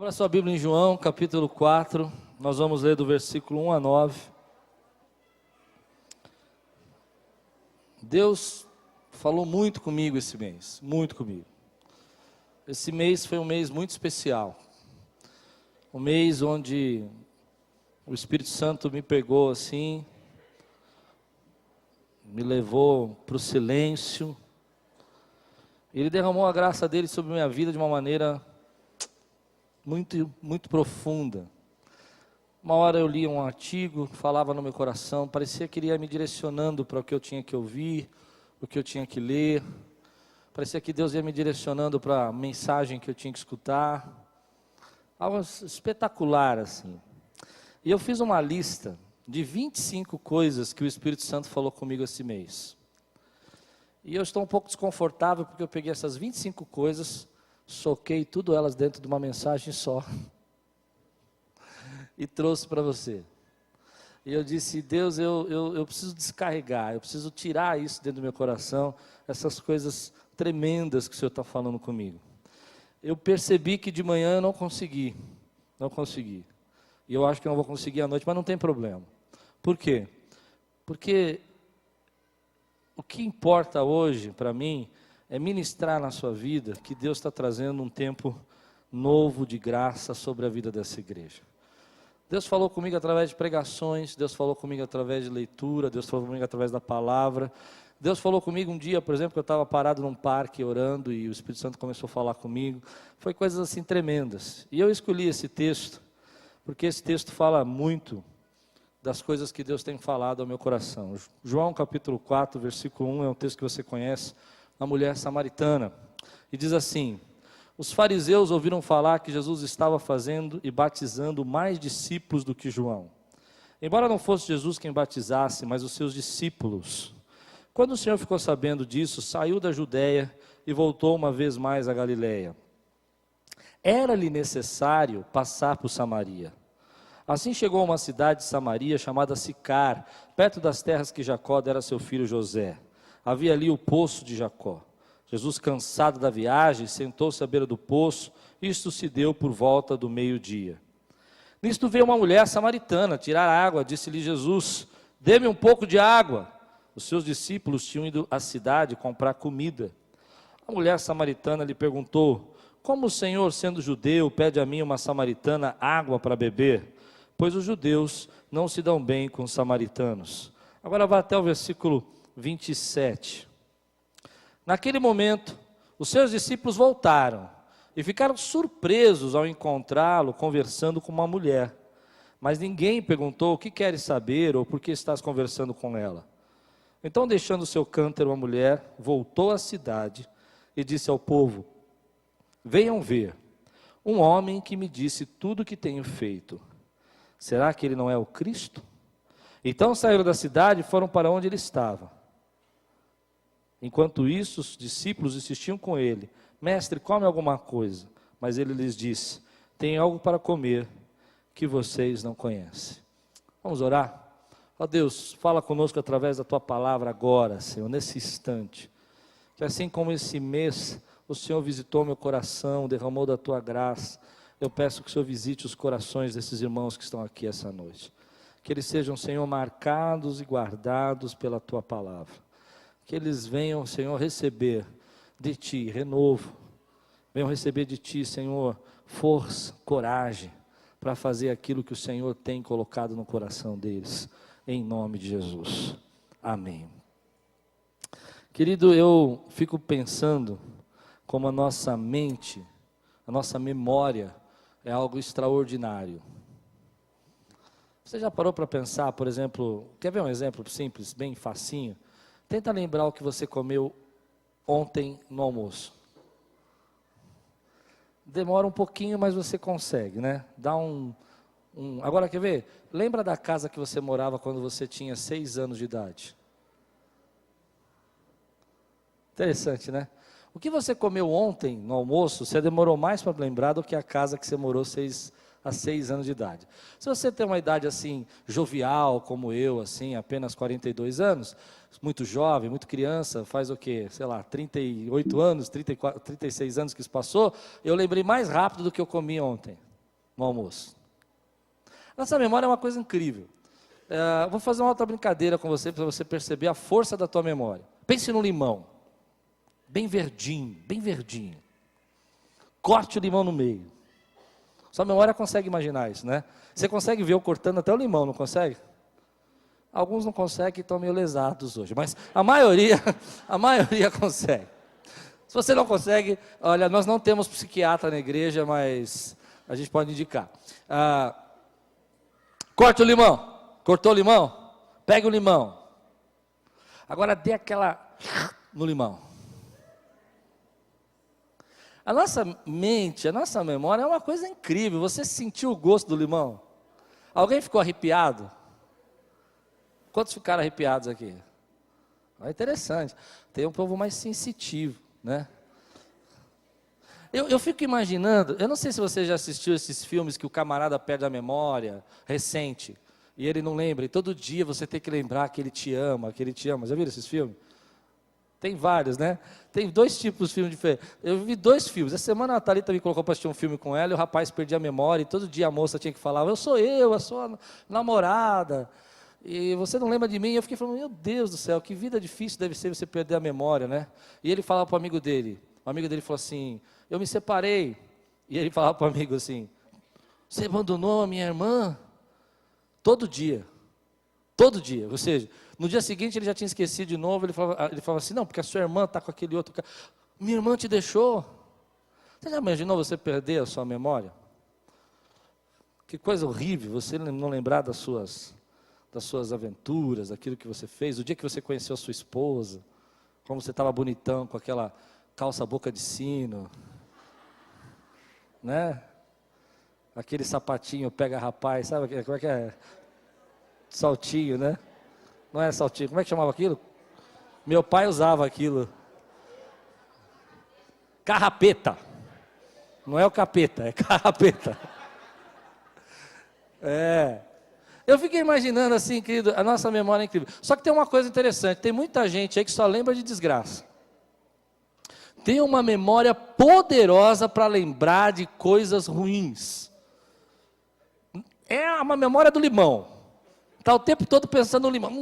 Abra sua Bíblia em João, capítulo 4, nós vamos ler do versículo 1 a 9. Deus falou muito comigo esse mês, muito comigo. Esse mês foi um mês muito especial, um mês onde o Espírito Santo me pegou assim, me levou para o silêncio. Ele derramou a graça dele sobre a minha vida de uma maneira muito profunda. Uma hora eu lia um artigo, falava no meu coração, parecia que ele ia me direcionando para o que eu tinha que ouvir, o que eu tinha que ler. Parecia que Deus ia me direcionando para a mensagem que eu tinha que escutar. Algo espetacular assim. E eu fiz uma lista de 25 coisas que o Espírito Santo falou comigo esse mês. E eu estou um pouco desconfortável porque eu peguei essas 25 coisas, soquei tudo elas dentro de uma mensagem só e trouxe para você. E eu disse, Deus, eu preciso descarregar, eu preciso tirar isso dentro do meu coração, essas coisas tremendas que o Senhor está falando comigo. Eu percebi que de manhã eu não consegui. E eu acho que eu não vou conseguir à noite, mas não tem problema. Por quê? Porque o que importa hoje para mim é ministrar na sua vida que Deus está trazendo um tempo novo de graça sobre a vida dessa igreja. Deus falou comigo através de pregações, Deus falou comigo através de leitura, Deus falou comigo através da palavra. Deus falou comigo um dia, por exemplo, que eu estava parado num parque orando e o Espírito Santo começou a falar comigo. Foi coisas assim tremendas. E eu escolhi esse texto, porque esse texto fala muito das coisas que Deus tem falado ao meu coração. João capítulo 4, versículo 1, é um texto que você conhece, uma mulher samaritana. E diz assim: os fariseus ouviram falar que Jesus estava fazendo e batizando mais discípulos do que João. Embora não fosse Jesus quem batizasse, mas os seus discípulos. Quando o Senhor ficou sabendo disso, saiu da Judeia e voltou uma vez mais a Galileia. Era-lhe necessário passar por Samaria. Assim chegou a uma cidade de Samaria chamada Sicar, perto das terras que Jacó dera a seu filho José. Havia ali o poço de Jacó. Jesus, cansado da viagem, sentou-se à beira do poço. Isto se deu por volta do meio-dia. Nisto veio uma mulher samaritana tirar água. Disse-lhe Jesus: dê-me um pouco de água. Os seus discípulos tinham ido à cidade comprar comida. A mulher samaritana lhe perguntou: como o Senhor, sendo judeu, pede a mim, uma samaritana, água para beber? Pois os judeus não se dão bem com os samaritanos. Agora vá até o versículo 27. Naquele momento, os seus discípulos voltaram e ficaram surpresos ao encontrá-lo conversando com uma mulher. Mas ninguém perguntou: o que queres saber ou por que estás conversando com ela? Então, deixando o seu cântaro, a mulher voltou à cidade e disse ao povo: venham ver um homem que me disse tudo o que tenho feito. Será que ele não é o Cristo? Então saíram da cidade e foram para onde ele estava. Enquanto isso, os discípulos insistiam com ele: mestre, come alguma coisa. Mas ele lhes disse: tem algo para comer que vocês não conhecem. Vamos orar? Ó Deus, fala conosco através da tua palavra agora, Senhor, nesse instante. Que assim como esse mês o Senhor visitou meu coração, derramou da tua graça, eu peço que o Senhor visite os corações desses irmãos que estão aqui essa noite. Que eles sejam, Senhor, marcados e guardados pela tua palavra. Que eles venham, Senhor, receber de ti renovo. Venham receber de ti, Senhor, força, coragem, para fazer aquilo que o Senhor tem colocado no coração deles. Em nome de Jesus. Amém. Querido, eu fico pensando como a nossa mente, a nossa memória é algo extraordinário. Você já parou para pensar, por exemplo, quer ver um exemplo simples, bem facinho? Tenta lembrar o que você comeu ontem no almoço. Demora um pouquinho, mas você consegue, né? Dá Agora, quer ver? Lembra da casa que você morava quando você tinha 6 anos de idade? Interessante, né? O que você comeu ontem no almoço, você demorou mais para lembrar do que a casa que você morou há 6 anos de idade. Se você tem uma idade assim, jovial, como eu, assim, apenas 42 anos, muito jovem, muito criança, faz o quê? Sei lá, 38 anos, 34, 36 anos que isso passou, eu lembrei mais rápido do que eu comi ontem. no almoço. Nossa memória é uma coisa incrível. Vou fazer uma outra brincadeira com você, para você perceber a força da tua memória. Pense no limão, bem verdinho, bem verdinho. Corte o limão no meio. Sua memória consegue imaginar isso, né? Você consegue ver eu cortando até o limão, não consegue? Alguns não conseguem e estão meio lesados hoje, mas a maioria consegue. Se você não consegue, olha, nós não temos psiquiatra na igreja, mas a gente pode indicar. Corte o limão. Cortou o limão? Pega o limão. Agora dê aquela no limão. A nossa mente, a nossa memória é uma coisa incrível. Você sentiu o gosto do limão? Alguém ficou arrepiado? Quantos ficaram arrepiados aqui? É interessante. Tem um povo mais sensitivo, né? Eu fico imaginando, eu não sei se você já assistiu esses filmes que o camarada perde a memória, recente, e ele não lembra, e todo dia você tem que lembrar que ele te ama, que ele te ama. Já viram esses filmes? Tem vários, né? Tem dois tipos de filmes diferentes. Eu vi 2 filmes. Essa semana a Thalita me colocou para assistir um filme com ela, e o rapaz perdia a memória, e todo dia a moça tinha que falar, eu sou a sua namorada, e você não lembra de mim. E eu fiquei falando, meu Deus do céu, que vida difícil deve ser você perder a memória, né? E ele falava para o amigo dele falou assim, eu me separei. E ele falava para o amigo assim, você abandonou a minha irmã? Todo dia, ou seja, no dia seguinte ele já tinha esquecido de novo. Ele falava assim, não, porque a sua irmã está com aquele outro cara. Minha irmã te deixou. Você já imaginou você perder a sua memória? Que coisa horrível, você não lembrar das suas aventuras, daquilo que você fez, o dia que você conheceu a sua esposa, como você estava bonitão, com aquela calça boca de sino, né? Aquele sapatinho pega rapaz, sabe como é que é? Saltinho, né? Não é saltinho, como é que chamava aquilo? Meu pai usava aquilo. Carrapeta. Não é o capeta, é carrapeta. Eu fiquei imaginando assim, querido, a nossa memória é incrível. Só que tem uma coisa interessante, tem muita gente aí que só lembra de desgraça. Tem uma memória poderosa para lembrar de coisas ruins. É uma memória do limão. Está o tempo todo pensando no limão.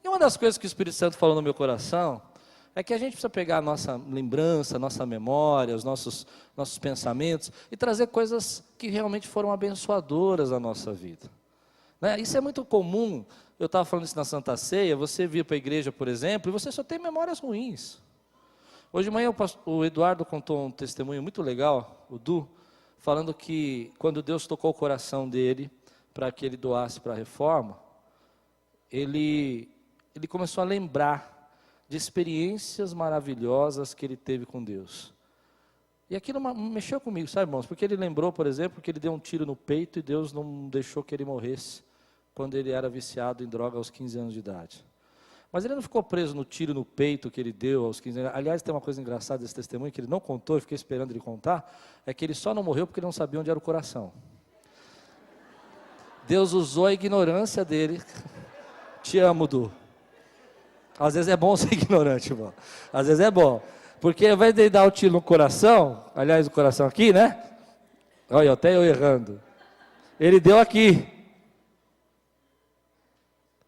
E uma das coisas que o Espírito Santo falou no meu coração é que a gente precisa pegar a nossa lembrança, a nossa memória, os nossos pensamentos e trazer coisas que realmente foram abençoadoras à nossa vida. Né? Isso é muito comum. Eu estava falando isso na Santa Ceia. Você vir para a igreja, por exemplo, e você só tem memórias ruins. Hoje de manhã o Eduardo contou um testemunho muito legal, o Du, falando que quando Deus tocou o coração dele para que ele doasse para a reforma, ele começou a lembrar de experiências maravilhosas que ele teve com Deus. E aquilo mexeu comigo, sabe, irmãos? Porque ele lembrou, por exemplo, que ele deu um tiro no peito e Deus não deixou que ele morresse quando ele era viciado em droga aos 15 anos de idade. Mas ele não ficou preso no tiro no peito que ele deu aos 15 anos. Aliás, tem uma coisa engraçada desse testemunho que ele não contou, eu fiquei esperando ele contar, é que ele só não morreu porque ele não sabia onde era o coração. Deus usou a ignorância dele. Te amo, Du. Às vezes é bom ser ignorante, irmão. Às vezes é bom. Porque ao invés de ele dar o tiro no coração, aliás, o coração aqui, né? Olha, até eu errando. Ele deu aqui.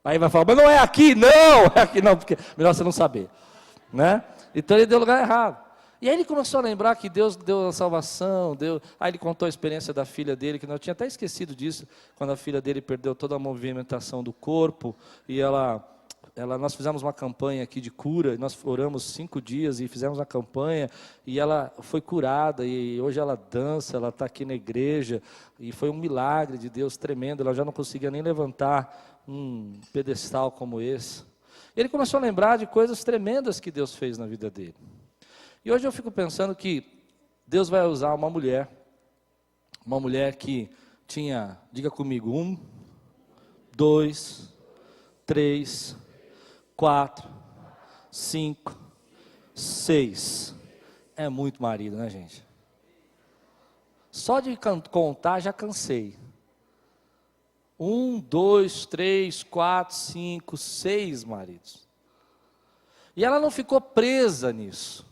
Aí vai falar, mas não é aqui, não, é aqui não, porque melhor você não saber, né? Então ele deu o lugar errado. E aí ele começou a lembrar que Deus deu a salvação, aí ele contou a experiência da filha dele, que eu tinha até esquecido disso, quando a filha dele perdeu toda a movimentação do corpo, e nós fizemos uma campanha aqui de cura, nós oramos 5 dias e fizemos uma campanha, e ela foi curada, e hoje ela dança, ela está aqui na igreja, e foi um milagre de Deus tremendo, ela já não conseguia nem levantar um pedestal como esse. Ele começou a lembrar de coisas tremendas que Deus fez na vida dele. E hoje eu fico pensando que Deus vai usar uma mulher que tinha, diga comigo, 1, 2, 3, 4, 5, 6. É muito marido, né, gente? Só de contar já cansei. 1, 2, 3, 4, 5, 6 maridos. E ela não ficou presa nisso.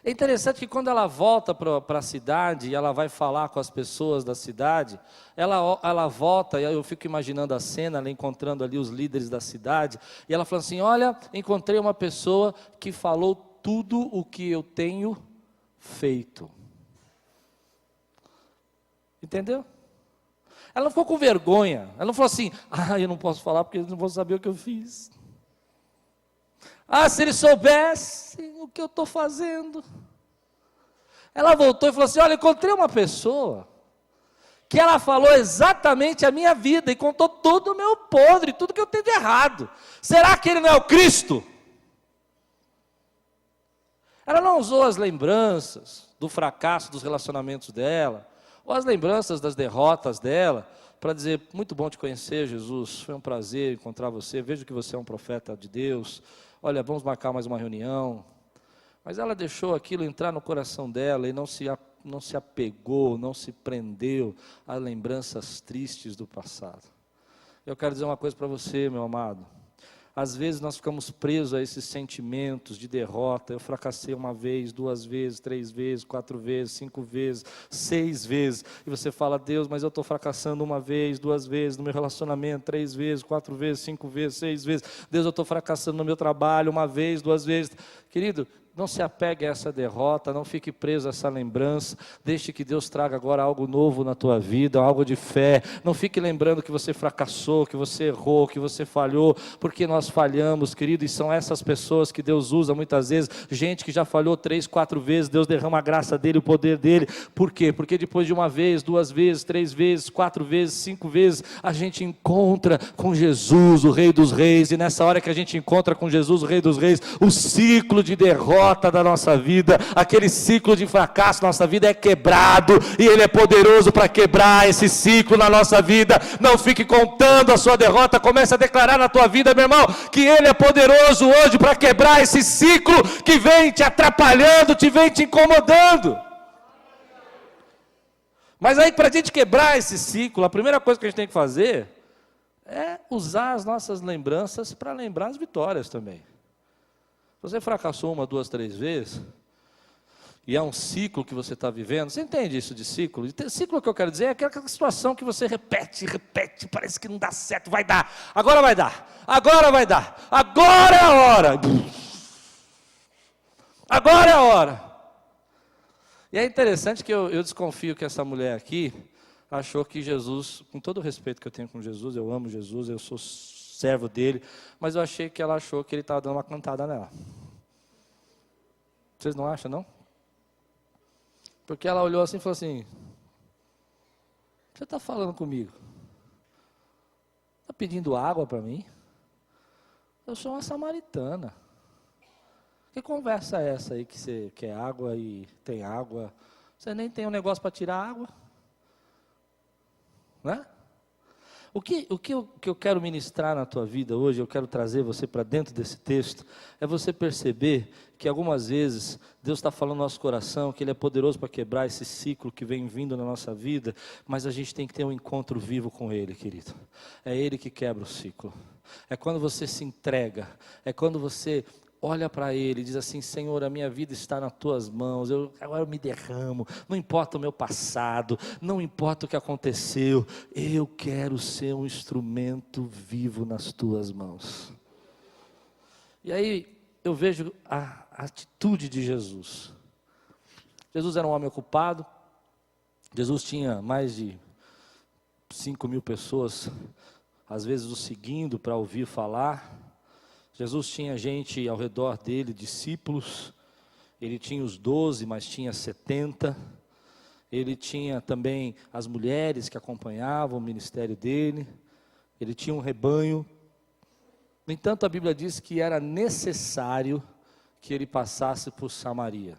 É interessante que quando ela volta para a cidade, e ela vai falar com as pessoas da cidade, ela volta, e eu fico imaginando a cena, ela encontrando ali os líderes da cidade, e ela fala assim, olha, encontrei uma pessoa que falou tudo o que eu tenho feito. Entendeu? Ela não ficou com vergonha, ela não falou assim, eu não posso falar porque eles não vão saber o que eu fiz. Se eles soubessem o que eu estou fazendo. Ela voltou e falou assim, olha, encontrei uma pessoa, que ela falou exatamente a minha vida, e contou todo o meu podre, tudo que eu tenho de errado. Será que ele não é o Cristo? Ela não usou as lembranças do fracasso dos relacionamentos dela, ou as lembranças das derrotas dela, para dizer, muito bom te conhecer, Jesus, foi um prazer encontrar você, vejo que você é um profeta de Deus, olha, vamos marcar mais uma reunião. Mas ela deixou aquilo entrar no coração dela e não se apegou, não se prendeu a lembranças tristes do passado. Eu quero dizer uma coisa para você, meu amado. Às vezes nós ficamos presos a esses sentimentos de derrota. Eu fracassei uma vez, 2 vezes, 3 vezes, 4 vezes, 5 vezes, 6 vezes. E você fala, Deus, mas eu estou fracassando 1 vez, 2 vezes no meu relacionamento, 3 vezes, 4 vezes, 5 vezes, 6 vezes. Deus, eu estou fracassando no meu trabalho 1 vez, 2 vezes. Querido, não se apegue a essa derrota, não fique preso a essa lembrança, deixe que Deus traga agora algo novo na tua vida, algo de fé, não fique lembrando que você fracassou, que você errou, que você falhou, porque nós falhamos, querido, e são essas pessoas que Deus usa muitas vezes, gente que já falhou 3, 4 vezes, Deus derrama a graça dele, o poder dele. Por quê? Porque depois de 1 vez, 2 vezes, 3 vezes, 4 vezes, 5 vezes, a gente encontra com Jesus, o Rei dos Reis, e nessa hora que a gente encontra com Jesus, o Rei dos Reis, o ciclo de derrota da nossa vida, aquele ciclo de fracasso na nossa vida é quebrado, e Ele é poderoso para quebrar esse ciclo na nossa vida. Não fique contando a sua derrota, comece a declarar na tua vida, meu irmão, que Ele é poderoso hoje para quebrar esse ciclo que vem te atrapalhando, vem te incomodando. Mas aí, para a gente quebrar esse ciclo, a primeira coisa que a gente tem que fazer é usar as nossas lembranças para lembrar as vitórias também. Você fracassou 1, 2, 3 vezes, e é um ciclo que você está vivendo. Você entende isso de ciclo? Ciclo que eu quero dizer é aquela situação que você repete, parece que não dá certo, vai dar, agora vai dar, agora vai dar, agora é a hora, agora é a hora. E é interessante que eu desconfio que essa mulher aqui achou que Jesus, com todo o respeito que eu tenho com Jesus, eu amo Jesus, eu sou servo dele, mas eu achei que ela achou que ele estava dando uma cantada nela. Vocês não acham, não? Porque ela olhou assim e falou assim, você está falando comigo? Está pedindo água para mim? Eu sou uma samaritana. Que conversa é essa aí que você quer água e tem água? Você nem tem um negócio para tirar água? Né? O que eu quero ministrar na tua vida hoje, eu quero trazer você para dentro desse texto, é você perceber que algumas vezes Deus está falando no nosso coração, que Ele é poderoso para quebrar esse ciclo que vem vindo na nossa vida, mas a gente tem que ter um encontro vivo com Ele, querido. É Ele que quebra o ciclo. É quando você se entrega, é quando você olha para Ele e diz assim, Senhor, a minha vida está nas Tuas mãos, agora eu me derramo, não importa o meu passado, não importa o que aconteceu, eu quero ser um instrumento vivo nas Tuas mãos. E aí eu vejo a atitude de Jesus. Jesus era um homem ocupado, Jesus tinha mais de 5.000 pessoas, às vezes o seguindo para ouvir falar. Jesus tinha gente ao redor dele, discípulos, ele tinha os 12, mas tinha 70, ele tinha também as mulheres que acompanhavam o ministério dele, ele tinha um rebanho. No entanto, a Bíblia diz que era necessário que ele passasse por Samaria.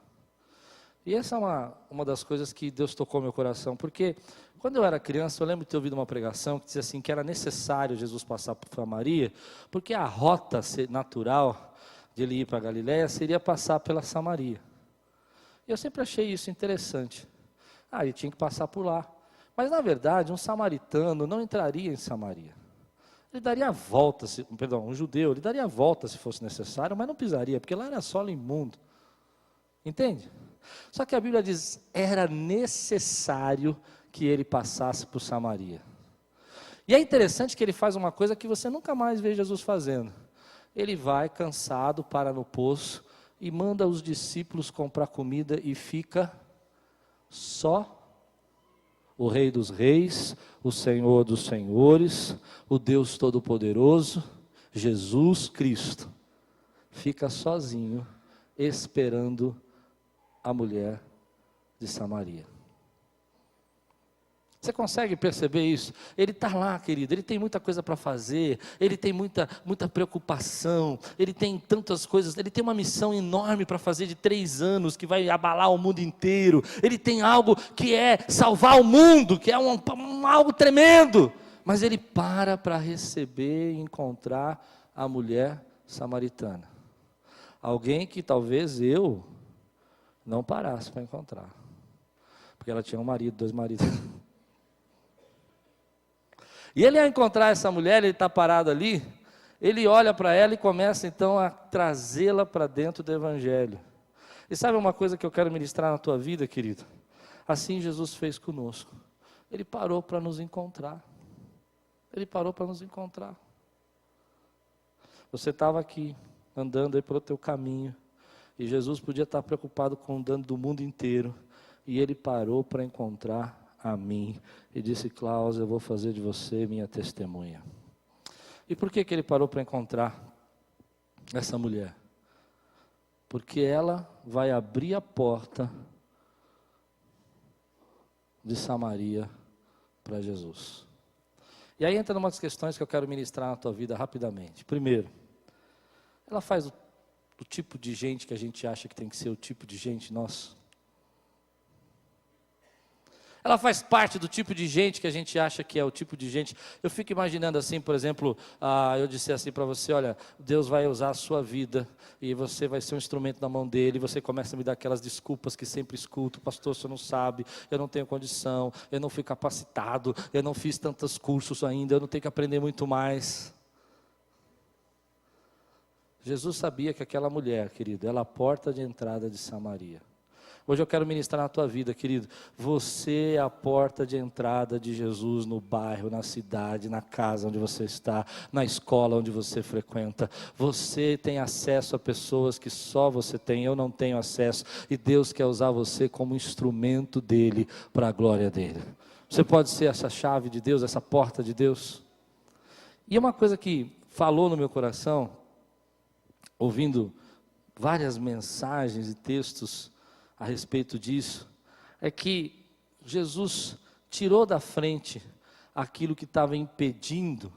E essa é uma das coisas que Deus tocou meu coração, porque quando eu era criança, eu lembro de ter ouvido uma pregação que dizia assim, que era necessário Jesus passar por Samaria, porque a rota natural de ele ir para a Galiléia seria passar pela Samaria. E eu sempre achei isso interessante. Ele tinha que passar por lá. Mas na verdade, um samaritano não entraria em Samaria. Ele daria a volta, um judeu, ele daria a volta se fosse necessário, mas não pisaria, porque lá era solo imundo. Entende? Só que a Bíblia diz, era necessário que ele passasse por Samaria. E é interessante que ele faz uma coisa que você nunca mais vê Jesus fazendo. Ele vai cansado, para no poço e manda os discípulos comprar comida e fica só. O Rei dos Reis, o Senhor dos Senhores, o Deus Todo-Poderoso, Jesus Cristo, fica sozinho, esperando a mulher de Samaria. Você consegue perceber isso? Ele está lá, querido, ele tem muita coisa para fazer, ele tem muita preocupação, ele tem tantas coisas, ele tem uma missão enorme para fazer de 3 anos, que vai abalar o mundo inteiro, ele tem algo que é salvar o mundo, que é algo tremendo, mas ele para receber e encontrar a mulher samaritana, alguém que talvez eu não parasse para encontrar, porque ela tinha um marido, 2 maridos. E ele, ao encontrar essa mulher, ele está parado ali, ele olha para ela e começa então a trazê-la para dentro do Evangelho. E sabe uma coisa que eu quero ministrar na tua vida, querido? Assim Jesus fez conosco. Ele parou para nos encontrar. Ele parou para nos encontrar. Você estava aqui, andando aí pelo teu caminho, e Jesus podia estar preocupado com andando do mundo inteiro, e ele parou para encontrar a mim, e disse, Cláudio, eu vou fazer de você minha testemunha. E por que ele parou para encontrar essa mulher? Porque ela vai abrir a porta de Samaria para Jesus. E aí entra umas questões que eu quero ministrar na tua vida rapidamente. Primeiro, ela faz o tipo de gente que a gente acha que tem que ser o tipo de gente nosso. Ela faz parte do tipo de gente que a gente acha que é o tipo de gente. Eu fico imaginando assim, por exemplo, eu disse assim para você, olha, Deus vai usar a sua vida e você vai ser um instrumento na mão dele, e você começa a me dar aquelas desculpas que sempre escuto, pastor, você não sabe, eu não tenho condição, eu não fui capacitado, eu não fiz tantos cursos ainda, eu não tenho que aprender muito mais. Jesus sabia que aquela mulher, querido, ela é a porta de entrada de Samaria. Hoje eu quero ministrar na tua vida, querido. Você é a porta de entrada de Jesus no bairro, na cidade, na casa onde você está, na escola onde você frequenta. Você tem acesso a pessoas que só você tem, eu não tenho acesso. E Deus quer usar você como instrumento dele, para a glória dele. Você pode ser essa chave de Deus, essa porta de Deus. E uma coisa que falou no meu coração, ouvindo várias mensagens e textos a respeito disso, é que Jesus tirou da frente aquilo que estava impedindo,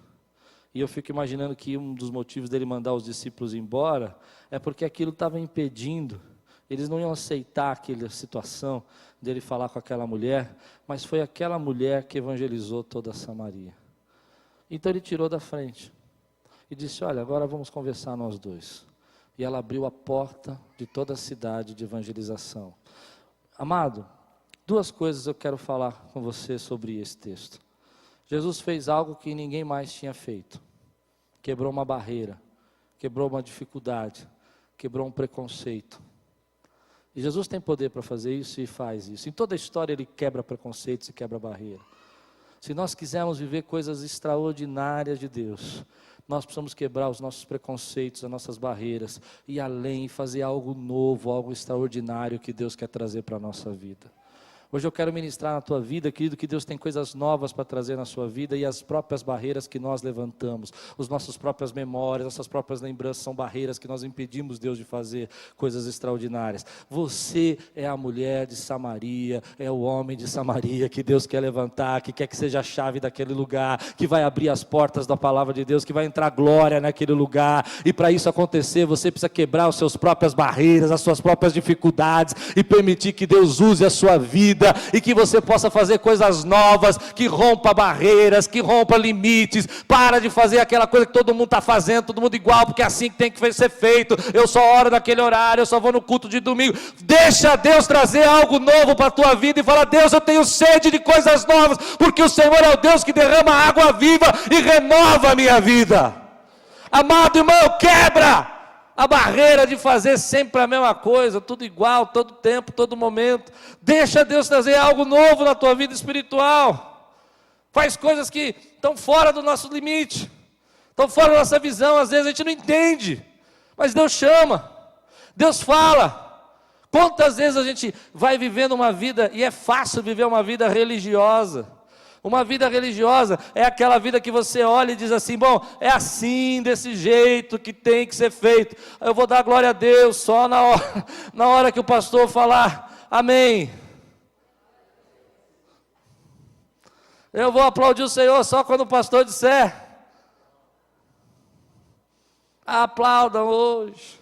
e eu fico imaginando que um dos motivos dele mandar os discípulos embora, é porque aquilo estava impedindo, eles não iam aceitar aquela situação dele falar com aquela mulher, mas foi aquela mulher que evangelizou toda a Samaria. Então ele tirou da frente, e disse, olha, agora vamos conversar nós dois. E ela abriu a porta de toda a cidade de evangelização. Amado, 2 coisas eu quero falar com você sobre esse texto. Jesus fez algo que ninguém mais tinha feito. Quebrou uma barreira, quebrou uma dificuldade, quebrou um preconceito. E Jesus tem poder para fazer isso e faz isso. Em toda a história ele quebra preconceitos e quebra barreira. Se nós quisermos viver coisas extraordinárias de Deus, nós precisamos quebrar os nossos preconceitos, as nossas barreiras, e além, fazer algo novo, algo extraordinário que Deus quer trazer para a nossa vida. Hoje eu quero ministrar na tua vida, querido, que Deus tem coisas novas para trazer na sua vida, e as próprias barreiras que nós levantamos, as nossas próprias memórias, nossas próprias lembranças, são barreiras que nós impedimos Deus de fazer coisas extraordinárias. Você é a mulher de Samaria, é o homem de Samaria que Deus quer levantar, que quer que seja a chave daquele lugar, que vai abrir as portas da palavra de Deus, que vai entrar glória naquele lugar, e para isso acontecer, você precisa quebrar as suas próprias barreiras, as suas próprias dificuldades, e permitir que Deus use a sua vida, e que você possa fazer coisas novas, que rompa barreiras, que rompa limites. Para de fazer aquela coisa que todo mundo está fazendo, todo mundo igual, porque é assim que tem que ser feito. Eu só oro naquele horário, eu só vou no culto de domingo. Deixa Deus trazer algo novo para a tua vida, e fala, Deus, eu tenho sede de coisas novas, porque o Senhor é o Deus que derrama água viva e renova a minha vida. Amado irmão, quebra a barreira de fazer sempre a mesma coisa, tudo igual, todo tempo, todo momento. Deixa Deus trazer algo novo na tua vida espiritual. Faz coisas que estão fora do nosso limite, estão fora da nossa visão, às vezes a gente não entende, mas Deus chama, Deus fala. Quantas vezes a gente vai vivendo uma vida, e é fácil viver uma vida religiosa. Uma vida religiosa é aquela vida que você olha e diz assim, bom, é assim, desse jeito que tem que ser feito. Eu vou dar glória a Deus só na hora que o pastor falar amém. Eu vou aplaudir o Senhor só quando o pastor disser. Aplaudam hoje.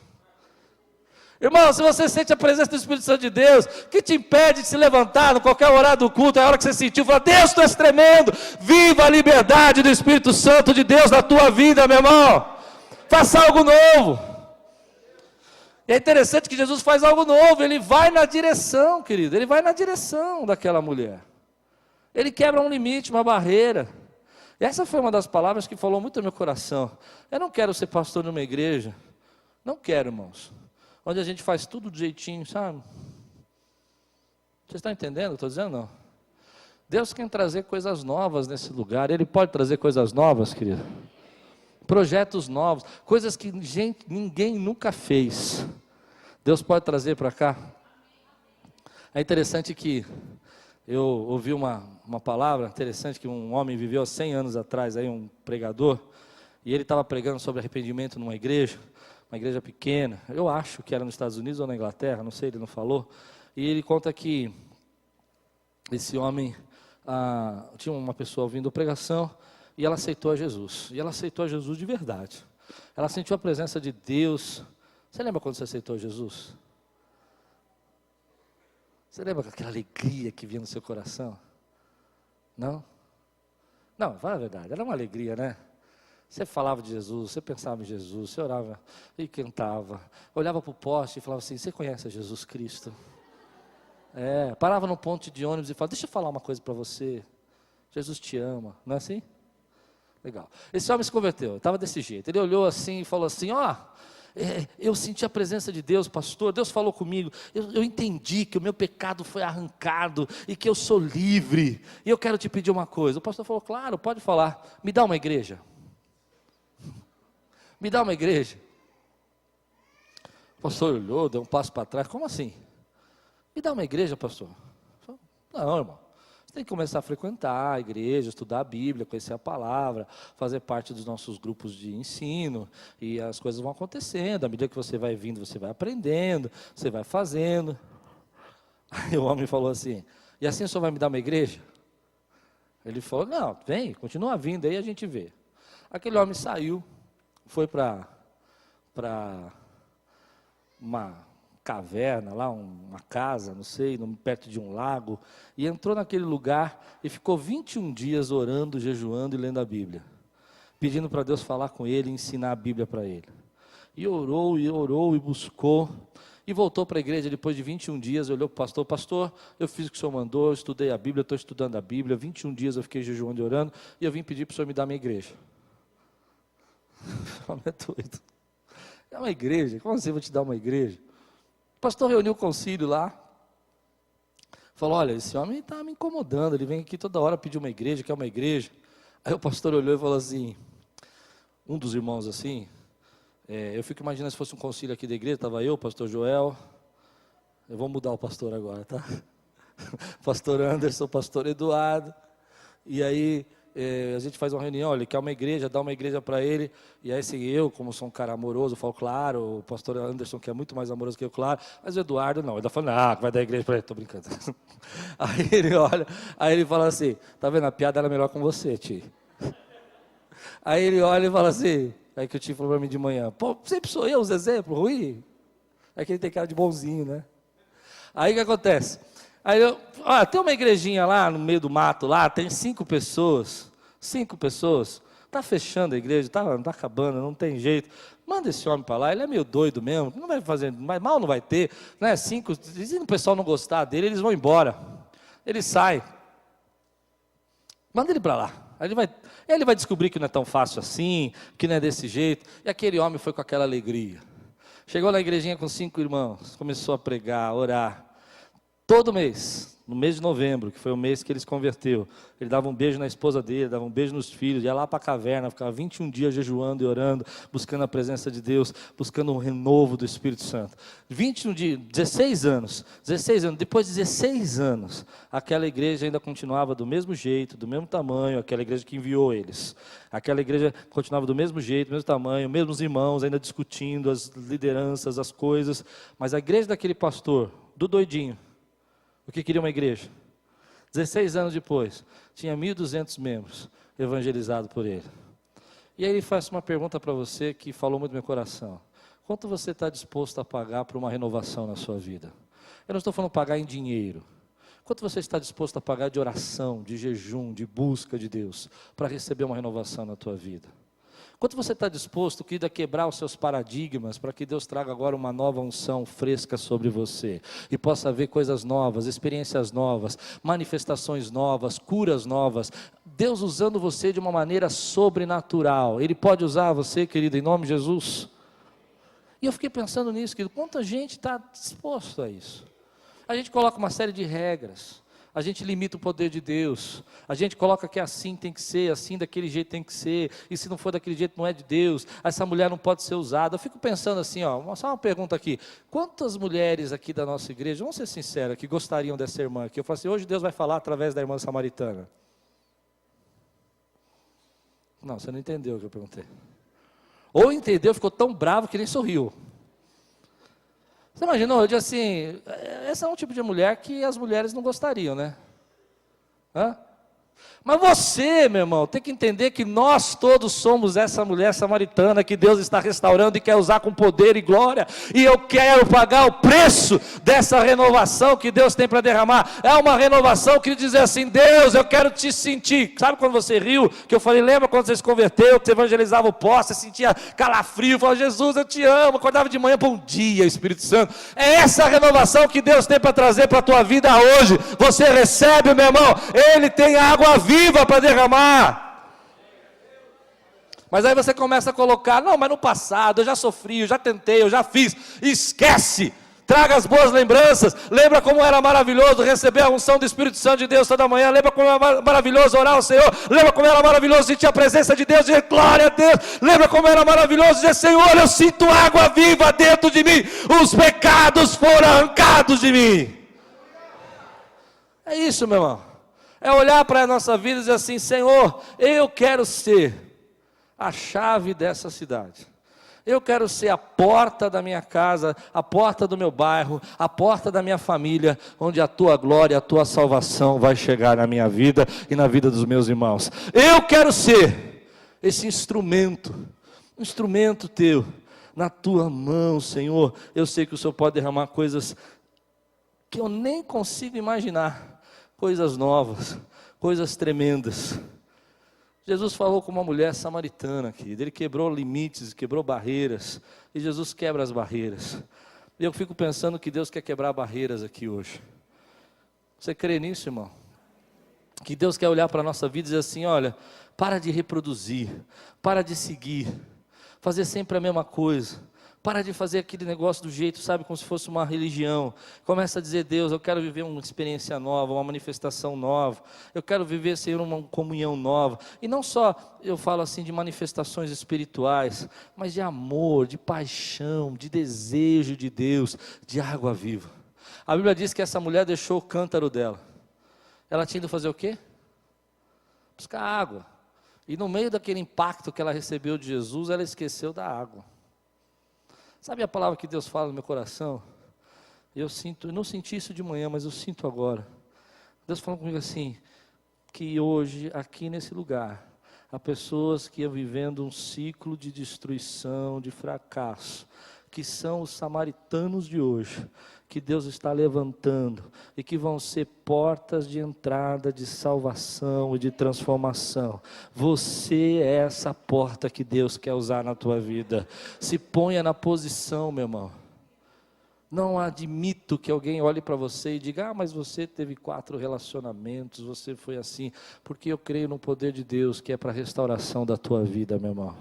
Irmão, se você sente a presença do Espírito Santo de Deus, que te impede de se levantar no qualquer horário do culto, é a hora que você sentiu, fala, Deus, tu és tremendo, viva a liberdade do Espírito Santo de Deus na tua vida, meu irmão, faça algo novo. E é interessante que Jesus faz algo novo, ele vai na direção, querido, ele vai na direção daquela mulher, ele quebra um limite, uma barreira. E essa foi uma das palavras que falou muito no meu coração. Eu não quero ser pastor numa igreja, não quero, irmãos, onde a gente faz tudo do jeitinho, sabe? Vocês estão entendendo? Estou dizendo não. Deus quer trazer coisas novas nesse lugar. Ele pode trazer coisas novas, querido. Projetos novos, coisas que ninguém nunca fez. Deus pode trazer para cá. É interessante que eu ouvi uma palavra interessante que um homem viveu há 100 anos atrás, aí um pregador, e ele estava pregando sobre arrependimento numa igreja. Uma igreja pequena, eu acho que era nos Estados Unidos ou na Inglaterra, não sei, ele não falou. E ele conta que esse homem, tinha uma pessoa ouvindo pregação, e ela aceitou a Jesus. E ela aceitou a Jesus de verdade. Ela sentiu a presença de Deus. Você lembra quando você aceitou Jesus? Você lembra aquela alegria que vinha no seu coração? Não? Não, fala a verdade, era uma alegria, né? Você falava de Jesus, você pensava em Jesus, você orava e cantava, olhava para o poste e falava assim, você conhece Jesus Cristo? Parava no ponto de ônibus e falava, deixa eu falar uma coisa para você, Jesus te ama, não é assim? Legal. Esse homem se converteu, estava desse jeito, ele olhou assim e falou assim, eu senti a presença de Deus, pastor, Deus falou comigo, eu entendi que o meu pecado foi arrancado e que eu sou livre, e eu quero te pedir uma coisa. O pastor falou, claro, pode falar, me dá uma igreja. Me dá uma igreja. O pastor olhou, deu um passo para trás. Como assim? Me dá uma igreja, pastor? Não, irmão. Você tem que começar a frequentar a igreja, estudar a Bíblia, conhecer a palavra, fazer parte dos nossos grupos de ensino. E as coisas vão acontecendo. À medida que você vai vindo, você vai aprendendo, você vai fazendo. Aí o homem falou assim, e assim o senhor vai me dar uma igreja? Ele falou, não, vem, continua vindo, aí a gente vê. Aquele homem saiu. Foi para uma caverna, lá uma casa, não sei, perto de um lago, e entrou naquele lugar e ficou 21 dias orando, jejuando e lendo a Bíblia, pedindo para Deus falar com ele e ensinar a Bíblia para ele. E orou e buscou, e voltou para a igreja depois de 21 dias, olhou para o pastor, eu fiz o que o senhor mandou, eu estudei a Bíblia, estou estudando a Bíblia, 21 dias eu fiquei jejuando e orando, e eu vim pedir para o senhor me dar minha igreja. Homem é doido. É uma igreja, como assim eu vou te dar uma igreja? O pastor reuniu o concílio lá, falou, olha, esse homem está me incomodando, ele vem aqui toda hora pedir uma igreja, quer uma igreja. Aí o pastor olhou e falou assim, um dos irmãos assim, eu fico imaginando se fosse um concílio aqui da igreja, estava eu, o pastor Joel, eu vou mudar o pastor agora, tá? Pastor Anderson, pastor Eduardo, e aí a gente faz uma reunião, ele quer uma igreja, dá uma igreja para ele, e aí assim, eu, como sou um cara amoroso, falo, claro, o pastor Anderson, que é muito mais amoroso que eu, claro, mas o Eduardo não, ele fala, vai dar igreja para ele, estou brincando. Aí ele olha, aí ele fala assim, tá vendo, a piada era melhor com você, tio. Aí ele olha e fala assim, aí que o tio falou para mim de manhã, pô, sempre sou eu os exemplos, ruim. É que ele tem cara de bonzinho, né? Aí o que acontece? Aí tem uma igrejinha lá no meio do mato, lá tem 5 pessoas, está fechando a igreja, tá acabando, não tem jeito, manda esse homem para lá, ele é meio doido mesmo, não vai fazer, mal não vai ter, né? 5, se o pessoal não gostar dele, eles vão embora, ele sai, manda ele para lá, ele vai descobrir que não é tão fácil assim, que não é desse jeito, e aquele homem foi com aquela alegria. Chegou na igrejinha com 5 irmãos, começou a pregar, a orar. Todo mês, no mês de novembro, que foi o mês que ele se converteu, ele dava um beijo na esposa dele, dava um beijo nos filhos, ia lá para a caverna, ficava 21 dias jejuando e orando, buscando a presença de Deus, buscando um renovo do Espírito Santo. 21 dias, 16 anos, depois de 16 anos, aquela igreja ainda continuava do mesmo jeito, do mesmo tamanho, aquela igreja que enviou eles. Aquela igreja continuava do mesmo jeito, mesmo tamanho, mesmos irmãos ainda discutindo as lideranças, as coisas, mas a igreja daquele pastor, do doidinho, o que queria uma igreja? 16 anos depois, tinha 1.200 membros evangelizados por ele. E aí ele faz uma pergunta para você que falou muito no meu coração. Quanto você está disposto a pagar por uma renovação na sua vida? Eu não estou falando pagar em dinheiro. Quanto você está disposto a pagar de oração, de jejum, de busca de Deus, para receber uma renovação na tua vida? Quanto você está disposto, querido, a quebrar os seus paradigmas, para que Deus traga agora uma nova unção fresca sobre você, e possa ver coisas novas, experiências novas, manifestações novas, curas novas, Deus usando você de uma maneira sobrenatural. Ele pode usar você, querido, em nome de Jesus? E eu fiquei pensando nisso, querido, quanta gente está disposto a isso? A gente coloca uma série de regras, a gente limita o poder de Deus, a gente coloca que assim tem que ser, assim daquele jeito tem que ser, e se não for daquele jeito não é de Deus, essa mulher não pode ser usada. Eu fico pensando assim, só uma pergunta aqui, quantas mulheres aqui da nossa igreja, vamos ser sinceros, que gostariam dessa irmã aqui? Eu falo assim, hoje Deus vai falar através da irmã samaritana. Não, você não entendeu o que eu perguntei. Ou entendeu, ficou tão bravo que nem sorriu. Você imaginou? Eu disse assim, esse é um tipo de mulher que as mulheres não gostariam, né? Hã? Mas você, meu irmão, tem que entender que nós todos somos essa mulher samaritana que Deus está restaurando e quer usar com poder e glória. E eu quero pagar o preço dessa renovação que Deus tem para derramar. É uma renovação que diz assim, Deus, eu quero te sentir. Sabe quando você riu? Que eu falei, lembra quando você se converteu, que você evangelizava o pó, você sentia calafrio, falava, Jesus, eu te amo. Acordava de manhã, bom dia, Espírito Santo. É essa renovação que Deus tem para trazer para a tua vida hoje. Você recebe, meu irmão, Ele tem água viva para derramar. Mas aí você começa a colocar, não, mas no passado eu já sofri, eu já tentei, eu já fiz. Esquece, traga as boas lembranças. Lembra como era maravilhoso receber a unção do Espírito Santo de Deus toda manhã. Lembra como era maravilhoso orar ao Senhor. Lembra como era maravilhoso sentir a presença de Deus, dizer glória a Deus. Lembra como era maravilhoso dizer, Senhor, eu sinto água viva dentro de mim, os pecados foram arrancados de mim. É isso, meu irmão. É olhar para a nossa vida e dizer assim, Senhor, eu quero ser a chave dessa cidade. Eu quero ser a porta da minha casa, a porta do meu bairro, a porta da minha família, onde a tua glória, a tua salvação vai chegar na minha vida e na vida dos meus irmãos. Eu quero ser esse instrumento teu, na tua mão, Senhor. Eu sei que o Senhor pode derramar coisas que eu nem consigo imaginar. Coisas novas, coisas tremendas. Jesus falou com uma mulher samaritana aqui, ele quebrou limites, quebrou barreiras, e Jesus quebra as barreiras. E eu fico pensando que Deus quer quebrar barreiras aqui hoje. Você crê nisso, irmão? Que Deus quer olhar para a nossa vida e dizer assim, olha, para de reproduzir, para de seguir, fazer sempre a mesma coisa. Para de fazer aquele negócio do jeito, sabe, como se fosse uma religião. Começa a dizer, Deus, eu quero viver uma experiência nova, uma manifestação nova. Eu quero viver, Senhor, uma comunhão nova. E não só, eu falo assim, de manifestações espirituais, mas de amor, de paixão, de desejo de Deus, de água viva. A Bíblia diz que essa mulher deixou o cântaro dela. Ela tinha ido fazer o quê? Buscar água. E no meio daquele impacto que ela recebeu de Jesus, ela esqueceu da água. Sabe a palavra que Deus fala no meu coração? Eu não senti isso de manhã, mas eu sinto agora. Deus falando comigo assim, que hoje, aqui nesse lugar, há pessoas que iam vivendo um ciclo de destruição, de fracasso, que são os samaritanos de hoje, que Deus está levantando, e que vão ser portas de entrada, de salvação e de transformação. Você é essa porta que Deus quer usar na tua vida. Se ponha na posição, meu irmão. Não admito que alguém olhe para você e diga, mas você teve 4 relacionamentos, você foi assim, porque eu creio no poder de Deus, que é para a restauração da tua vida, meu irmão.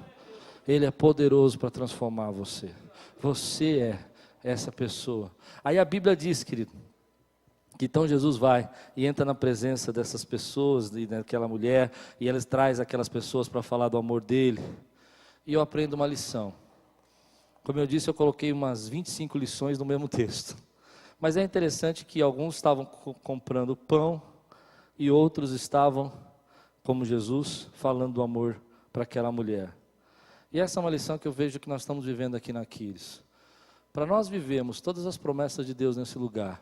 Ele é poderoso para transformar você. Você é essa pessoa. Aí a Bíblia diz, querido, que então Jesus vai e entra na presença dessas pessoas, e daquela mulher, e eles traz aquelas pessoas para falar do amor dele. E eu aprendo uma lição. Como eu disse, eu coloquei umas 25 lições no mesmo texto. Mas é interessante que alguns estavam comprando pão e outros estavam, como Jesus, falando do amor para aquela mulher. E essa é uma lição que eu vejo que nós estamos vivendo aqui na Aquiles. Para nós vivermos todas as promessas de Deus nesse lugar,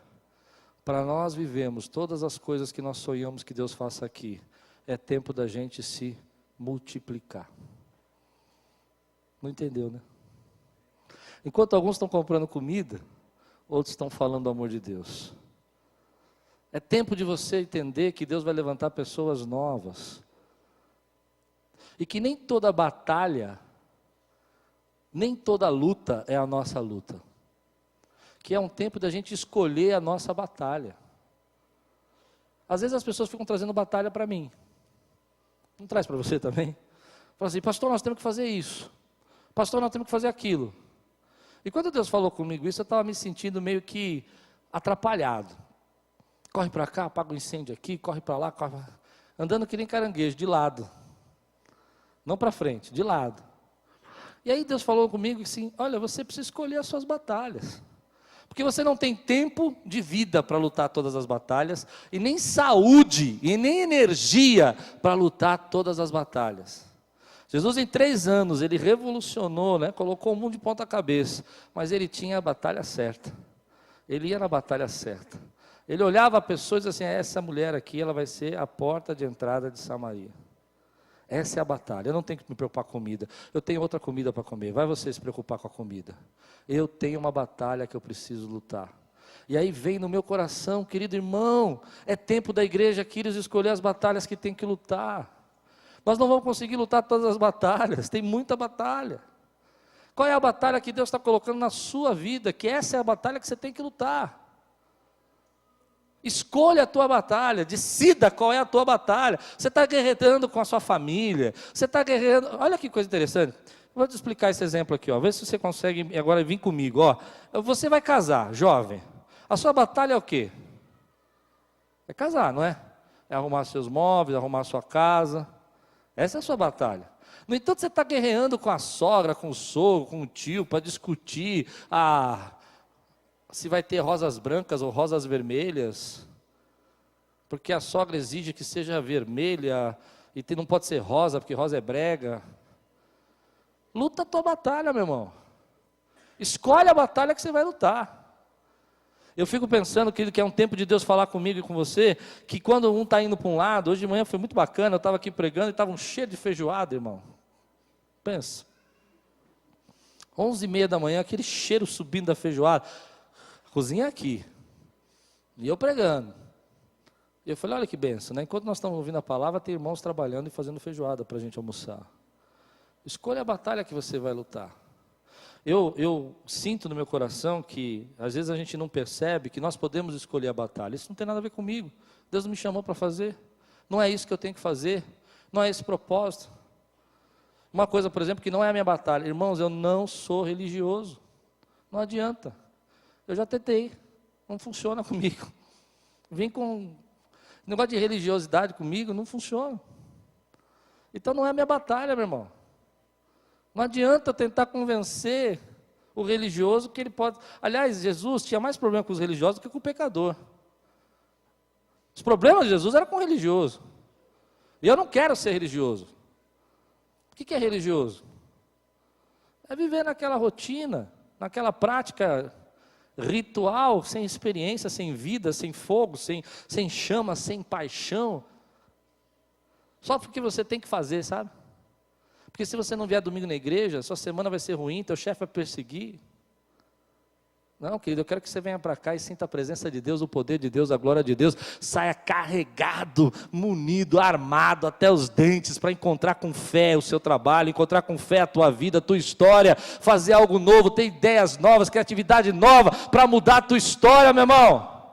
para nós vivermos todas as coisas que nós sonhamos que Deus faça aqui, é tempo da gente se multiplicar. Não entendeu, né? Enquanto alguns estão comprando comida, outros estão falando do amor de Deus. É tempo de você entender que Deus vai levantar pessoas novas. E que nem toda batalha, nem toda luta é a nossa luta. Que é um tempo da gente escolher a nossa batalha. Às vezes as pessoas ficam trazendo batalha para mim. Não traz para você também? Fala assim, pastor, nós temos que fazer isso. Pastor, nós temos que fazer aquilo. E quando Deus falou comigo isso, eu estava me sentindo meio que atrapalhado. Corre para cá, apaga o incêndio aqui, corre para lá, corre... andando que nem caranguejo, de lado. Não para frente, de lado. E aí Deus falou comigo assim, olha, você precisa escolher as suas batalhas. Porque você não tem tempo de vida para lutar todas as batalhas, e nem saúde, e nem energia para lutar todas as batalhas. Jesus em 3 anos, ele revolucionou, né? Colocou o mundo de ponta cabeça, mas ele tinha a batalha certa, ele ia na batalha certa, ele olhava a pessoa e dizia assim, essa mulher aqui, ela vai ser a porta de entrada de Samaria, essa é a batalha, eu não tenho que me preocupar com comida, eu tenho outra comida para comer, vai você se preocupar com a comida, eu tenho uma batalha que eu preciso lutar. E aí vem no meu coração, querido irmão, é tempo da igreja, queridos, escolher as batalhas que tem que lutar. Nós não vamos conseguir lutar todas as batalhas, tem muita batalha. Qual é a batalha que Deus está colocando na sua vida? Que essa é a batalha que você tem que lutar. Escolha a tua batalha, decida qual é a tua batalha. Você está guerreando com a sua família, você está guerreando... Olha que coisa interessante, vou te explicar esse exemplo aqui, ó. Vê se você consegue agora vir comigo. Ó. Você vai casar, jovem, a sua batalha é o quê? É casar, não é? É arrumar seus móveis, arrumar sua casa... Essa é a sua batalha. No entanto, você está guerreando com a sogra, com o sogro, com o tio, para discutir se vai ter rosas brancas ou rosas vermelhas. Porque a sogra exige que seja vermelha, e não pode ser rosa, porque rosa é brega. Luta a tua batalha, meu irmão. Escolhe a batalha que você vai lutar. Eu fico pensando, querido, que é um tempo de Deus falar comigo e com você, que quando um está indo para um lado, hoje de manhã foi muito bacana, eu estava aqui pregando e estava um cheiro de feijoada, irmão. Pensa. 11h30 da manhã, aquele cheiro subindo da feijoada. Cozinha aqui. E eu pregando. E eu falei, olha que benção, né? Enquanto nós estamos ouvindo a palavra, tem irmãos trabalhando e fazendo feijoada para a gente almoçar. Escolha a batalha que você vai lutar. Eu sinto no meu coração que, às vezes a gente não percebe que nós podemos escolher a batalha. Isso não tem nada a ver comigo. Deus não me chamou para fazer. Não é isso que eu tenho que fazer. Não é esse propósito. Uma coisa, por exemplo, que não é a minha batalha. Irmãos, eu não sou religioso. Não adianta. Eu já tentei. Não funciona comigo. Vem com negócio de religiosidade comigo, não funciona. Então não é a minha batalha, meu irmão. Não adianta eu tentar convencer o religioso que ele pode... Aliás, Jesus tinha mais problema com os religiosos do que com o pecador. Os problemas de Jesus eram com o religioso. E eu não quero ser religioso. O que é religioso? É viver naquela rotina, naquela prática ritual, sem experiência, sem vida, sem fogo, sem chama, sem paixão. Só porque você tem que fazer, sabe? Porque se você não vier domingo na igreja, sua semana vai ser ruim, teu chefe vai perseguir. Não, querido, eu quero que você venha para cá e sinta a presença de Deus, o poder de Deus, a glória de Deus. Saia carregado, munido, armado até os dentes para encontrar com fé o seu trabalho, encontrar com fé a tua vida, a tua história, fazer algo novo, ter ideias novas, criatividade nova para mudar a tua história, meu irmão.